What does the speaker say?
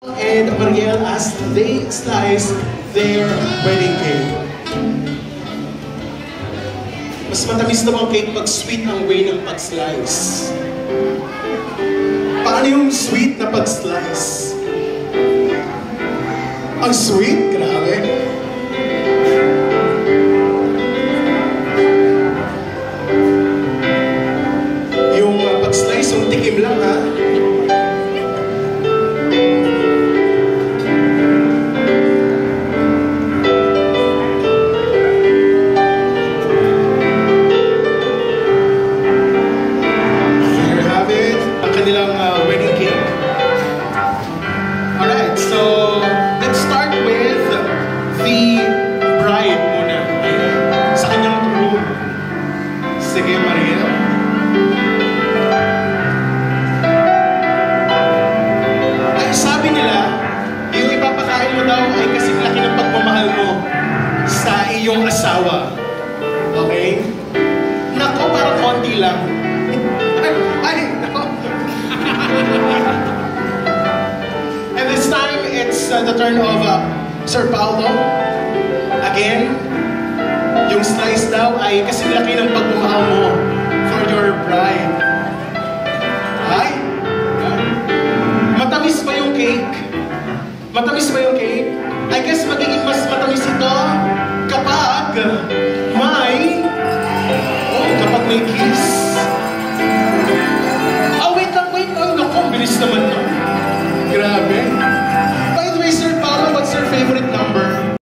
And Mariel as they slice their wedding cake. Mas matamis na bang cake pag sweet ang way ng pag-slice? Paano yung sweet na pag-slice? Ang sweet? Grabe. Yung pag-slice, yung tikim lang ha. Kanilang wedding cake. Alright, so let's start with the bride muna. Ayan, sa kanyang room. Sige, Maria. Ay, sabi nila, yung ipapakain mo daw ay kasing laki ng pagmamahal mo sa iyong asawa. Okay? Nako, parang konti lang. And this time, it's the turn of Sir Paulo. Again, yung slice daw ay kasing laki ng pagmamahal mo for your bride. Ay? Matamis ba yung cake? Matamis ba yung cake? I guess magiging mas matamis ito kapag may kiss. Bilis naman to.